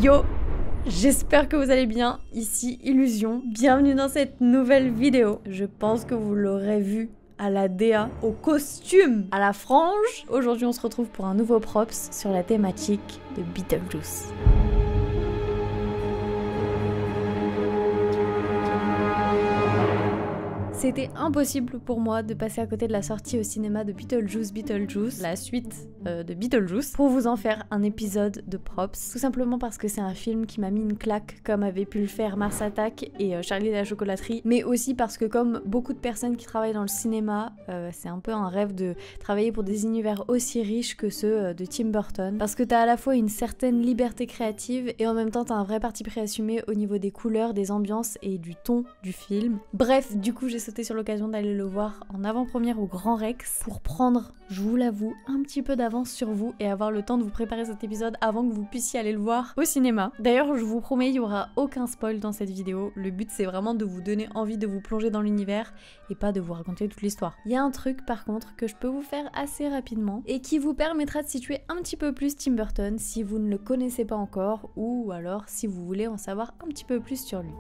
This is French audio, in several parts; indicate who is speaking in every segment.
Speaker 1: Yo, j'espère que vous allez bien, ici Illusion, bienvenue dans cette nouvelle vidéo. Je pense que vous l'aurez vu à la DA, au costume, à la frange. Aujourd'hui on se retrouve pour un nouveau props sur la thématique de Beetlejuice. C'était impossible pour moi de passer à côté de la sortie au cinéma de Beetlejuice, la suite de Beetlejuice, pour vous en faire un épisode de props. Tout simplement parce que c'est un film qui m'a mis une claque, comme avaient pu le faire Mars Attack et Charlie et la chocolaterie, mais aussi parce que comme beaucoup de personnes qui travaillent dans le cinéma, c'est un peu un rêve de travailler pour des univers aussi riches que ceux de Tim Burton, parce que t'as à la fois une certaine liberté créative et en même temps t'as un vrai parti pris assumé au niveau des couleurs, des ambiances et du ton du film. Bref, du coup j'ai sauté sur l'occasion d'aller le voir en avant-première au Grand Rex pour prendre, je vous l'avoue, un petit peu d'avance sur vous et avoir le temps de vous préparer cet épisode avant que vous puissiez aller le voir au cinéma. D'ailleurs, je vous promets, il n'y aura aucun spoil dans cette vidéo. Le but, c'est vraiment de vous donner envie de vous plonger dans l'univers et pas de vous raconter toute l'histoire. Il y a un truc, par contre, que je peux vous faire assez rapidement et qui vous permettra de situer un petit peu plus Tim Burton si vous ne le connaissez pas encore ou alors si vous voulez en savoir un petit peu plus sur lui.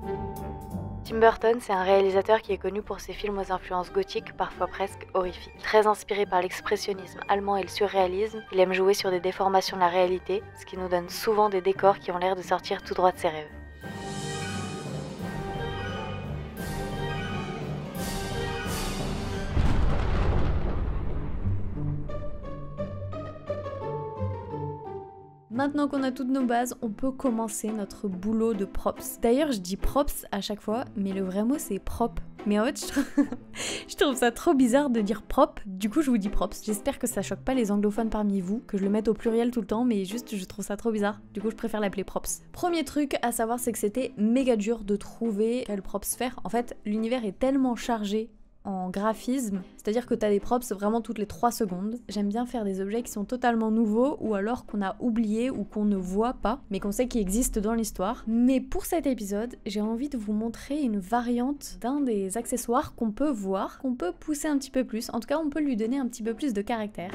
Speaker 1: Tim Burton, c'est un réalisateur qui est connu pour ses films aux influences gothiques, parfois presque horrifiques. Très inspiré par l'expressionnisme allemand et le surréalisme, il aime jouer sur des déformations de la réalité, ce qui nous donne souvent des décors qui ont l'air de sortir tout droit de ses rêves. Maintenant qu'on a toutes nos bases, on peut commencer notre boulot de props. D'ailleurs, je dis props à chaque fois, mais le vrai mot c'est prop. Mais en fait, je trouve ça trop bizarre de dire prop, du coup je vous dis props. J'espère que ça choque pas les anglophones parmi vous, que je le mette au pluriel tout le temps, mais juste je trouve ça trop bizarre. Du coup je préfère l'appeler props. Premier truc à savoir, c'est que c'était méga dur de trouver quel props faire. En fait, l'univers est tellement chargé en graphisme, c'est-à-dire que t'as des props vraiment toutes les 3 secondes. J'aime bien faire des objets qui sont totalement nouveaux ou alors qu'on a oublié ou qu'on ne voit pas, mais qu'on sait qu'ils existent dans l'histoire. Mais pour cet épisode, j'ai envie de vous montrer une variante d'un des accessoires qu'on peut voir, qu'on peut pousser un petit peu plus, en tout cas on peut lui donner un petit peu plus de caractère.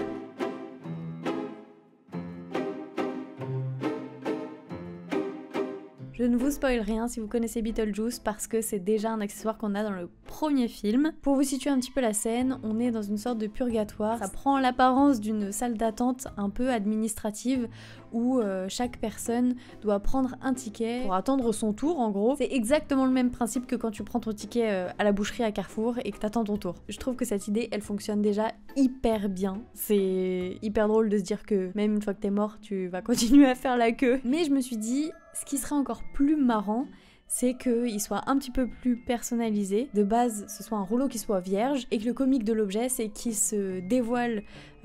Speaker 1: Je ne vous spoil rien si vous connaissez Beetlejuice parce que c'est déjà un accessoire qu'on a dans le premier film. Pour vous situer un petit peu la scène, on est dans une sorte de purgatoire. Ça prend l'apparence d'une salle d'attente un peu administrative où chaque personne doit prendre un ticket pour attendre son tour en gros. C'est exactement le même principe que quand tu prends ton ticket à la boucherie à Carrefour et que t'attends ton tour. Je trouve que cette idée, elle fonctionne déjà hyper bien. C'est hyper drôle de se dire que même une fois que t'es mort, tu vas continuer à faire la queue. Mais je me suis dit, ce qui serait encore plus marrant, c'est qu'il soit un petit peu plus personnalisé. De base, ce soit un rouleau qui soit vierge et que le comique de l'objet, c'est qu'il se dévoile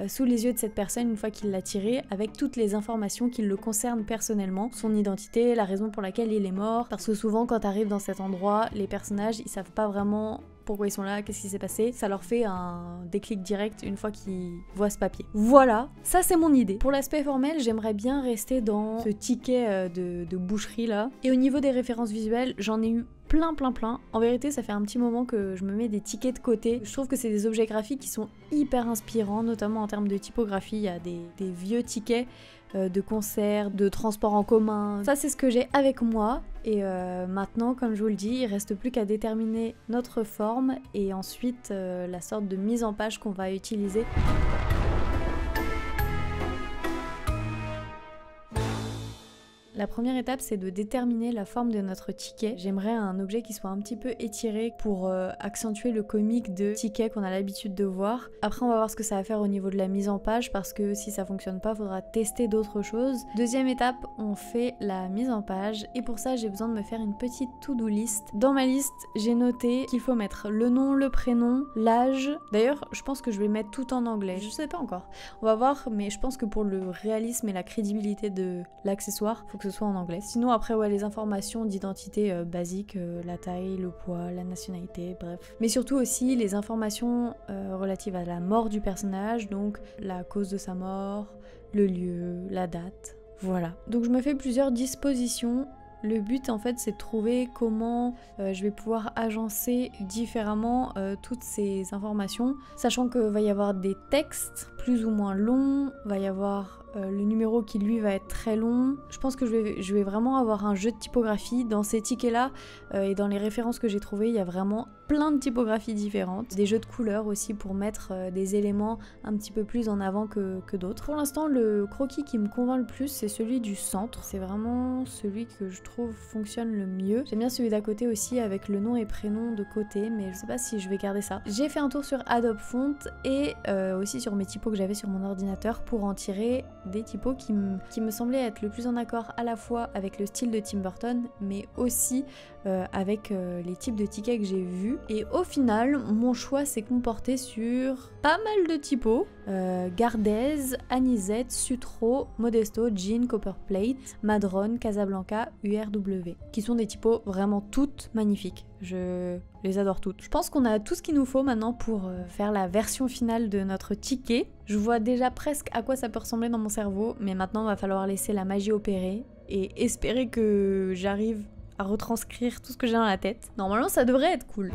Speaker 1: sous les yeux de cette personne une fois qu'il l'a tiré, avec toutes les informations qui le concernent personnellement, son identité, la raison pour laquelle il est mort. Parce que souvent, quand t'arrives dans cet endroit, les personnages, ils savent pas vraiment pourquoi ils sont là, qu'est-ce qui s'est passé. Ça leur fait un déclic direct une fois qu'ils voient ce papier. Voilà, ça c'est mon idée. Pour l'aspect formel, j'aimerais bien rester dans ce ticket de boucherie là. Et au niveau des références visuelles, j'en ai eu plein. En vérité, ça fait un petit moment que je me mets des tickets de côté. Je trouve que c'est des objets graphiques qui sont hyper inspirants, notamment en termes de typographie. Il y a des vieux tickets de concerts, de transports en commun. Ça, c'est ce que j'ai avec moi. Et maintenant, comme je vous le dis, il reste plus qu'à déterminer notre forme et ensuite la sorte de mise en page qu'on va utiliser. La première étape, c'est de déterminer la forme de notre ticket. J'aimerais un objet qui soit un petit peu étiré pour accentuer le comique de ticket qu'on a l'habitude de voir. Après, on va voir ce que ça va faire au niveau de la mise en page parce que si ça fonctionne pas, il faudra tester d'autres choses. Deuxième étape, on fait la mise en page et pour ça, j'ai besoin de me faire une petite to-do list. Dans ma liste, j'ai noté qu'il faut mettre le nom, le prénom, l'âge. D'ailleurs, je pense que je vais mettre tout en anglais. Je sais pas encore. On va voir, mais je pense que pour le réalisme et la crédibilité de l'accessoire, faut que ce soit en anglais. Sinon après ouais, les informations d'identité basiques, la taille, le poids, la nationalité, bref. Mais surtout aussi les informations relatives à la mort du personnage, donc la cause de sa mort, le lieu, la date, voilà. Donc je me fais plusieurs dispositions. Le but en fait c'est de trouver comment je vais pouvoir agencer différemment toutes ces informations, sachant qu'il va y avoir des textes plus ou moins longs, va y avoir le numéro qui lui va être très long. Je pense que je vais vraiment avoir un jeu de typographie. Dans ces tickets là et dans les références que j'ai trouvées, il y a vraiment plein de typographies différentes. Des jeux de couleurs aussi pour mettre des éléments un petit peu plus en avant que d'autres. Pour l'instant, le croquis qui me convainc le plus, c'est celui du centre. C'est vraiment celui que je trouve fonctionne le mieux. J'aime bien celui d'à côté aussi avec le nom et prénom de côté, mais je sais pas si je vais garder ça. J'ai fait un tour sur Adobe Font et aussi sur mes typos que j'avais sur mon ordinateur pour en tirer des typos qui me semblaient être le plus en accord à la fois avec le style de Tim Burton, mais aussi avec les types de tickets que j'ai vus. Et au final, mon choix s'est comporté sur pas mal de typos. Gardez, Anisette, Sutro, Modesto, Jean, Copperplate, Madron, Casablanca, URW. Qui sont des typos vraiment toutes magnifiques. Je les adore toutes. Je pense qu'on a tout ce qu'il nous faut maintenant pour faire la version finale de notre ticket. Je vois déjà presque à quoi ça peut ressembler dans mon cerveau, mais maintenant il va falloir laisser la magie opérer et espérer que j'arrive à retranscrire tout ce que j'ai dans la tête. Normalement ça devrait être cool.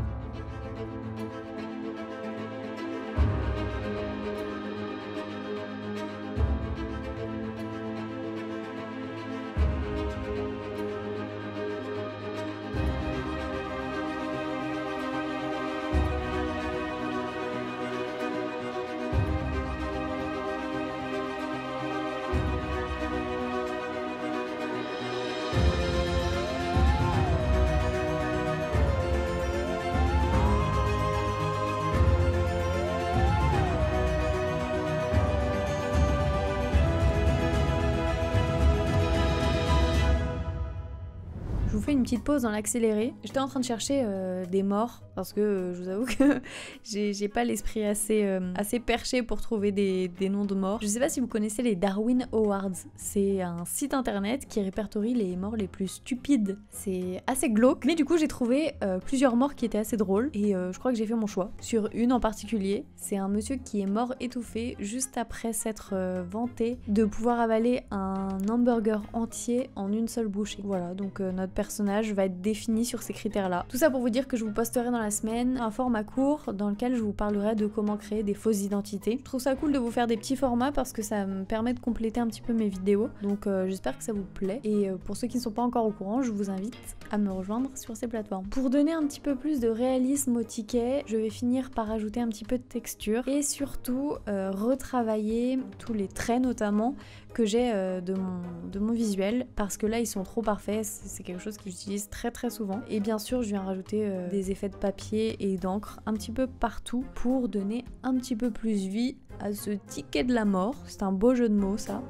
Speaker 1: Je vous fais une petite pause dans l'accéléré. J'étais en train de chercher des morts parce que je vous avoue que j'ai pas l'esprit assez perché pour trouver des noms de morts. Je sais pas si vous connaissez les Darwin Awards. C'est un site internet qui répertorie les morts les plus stupides. C'est assez glauque, mais du coup j'ai trouvé plusieurs morts qui étaient assez drôles et je crois que j'ai fait mon choix. Sur une en particulier, c'est un monsieur qui est mort étouffé juste après s'être vanté de pouvoir avaler un hamburger entier en une seule bouchée. Voilà, donc notre personnage va être défini sur ces critères-là. Tout ça pour vous dire que je vous posterai dans la semaine un format court dans lequel je vous parlerai de comment créer des fausses identités. Je trouve ça cool de vous faire des petits formats parce que ça me permet de compléter un petit peu mes vidéos. Donc j'espère que ça vous plaît. Et pour ceux qui ne sont pas encore au courant, je vous invite à me rejoindre sur ces plateformes. Pour donner un petit peu plus de réalisme au ticket, je vais finir par ajouter un petit peu de texture et surtout retravailler tous les traits notamment que j'ai de mon visuel parce que là ils sont trop parfaits, c'est quelque chose que j'utilise très souvent. Et bien sûr je viens rajouter des effets de papier et d'encre un petit peu partout pour donner un petit peu plus vie à ce ticket de la mort. C'est un beau jeu de mots ça.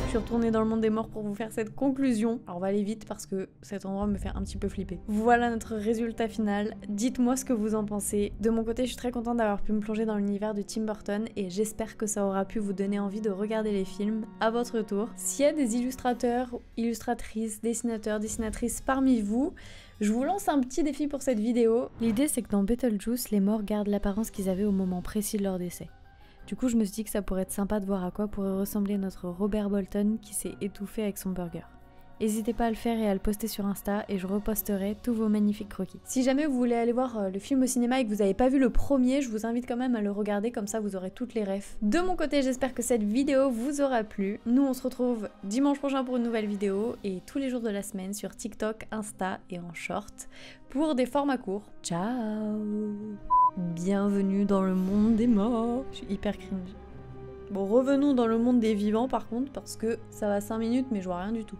Speaker 1: Je suis retournée dans le monde des morts pour vous faire cette conclusion. Alors on va aller vite parce que cet endroit me fait un petit peu flipper. Voilà notre résultat final. Dites-moi ce que vous en pensez. De mon côté, je suis très contente d'avoir pu me plonger dans l'univers de Tim Burton et j'espère que ça aura pu vous donner envie de regarder les films à votre tour. S'il y a des illustrateurs, illustratrices, dessinateurs, dessinatrices parmi vous, je vous lance un petit défi pour cette vidéo. L'idée c'est que dans Beetlejuice, les morts gardent l'apparence qu'ils avaient au moment précis de leur décès. Du coup, je me suis dit que ça pourrait être sympa de voir à quoi pourrait ressembler notre Robert Bolton qui s'est étouffé avec son burger. N'hésitez pas à le faire et à le poster sur Insta et je reposterai tous vos magnifiques croquis. Si jamais vous voulez aller voir le film au cinéma et que vous n'avez pas vu le premier, je vous invite quand même à le regarder, comme ça vous aurez toutes les refs. De mon côté, j'espère que cette vidéo vous aura plu. Nous, on se retrouve dimanche prochain pour une nouvelle vidéo et tous les jours de la semaine sur TikTok, Insta et en short pour des formats courts. Ciao! Bienvenue dans le monde des morts. Je suis hyper cringe. Bon, revenons dans le monde des vivants par contre parce que ça va 5 minutes mais je vois rien du tout.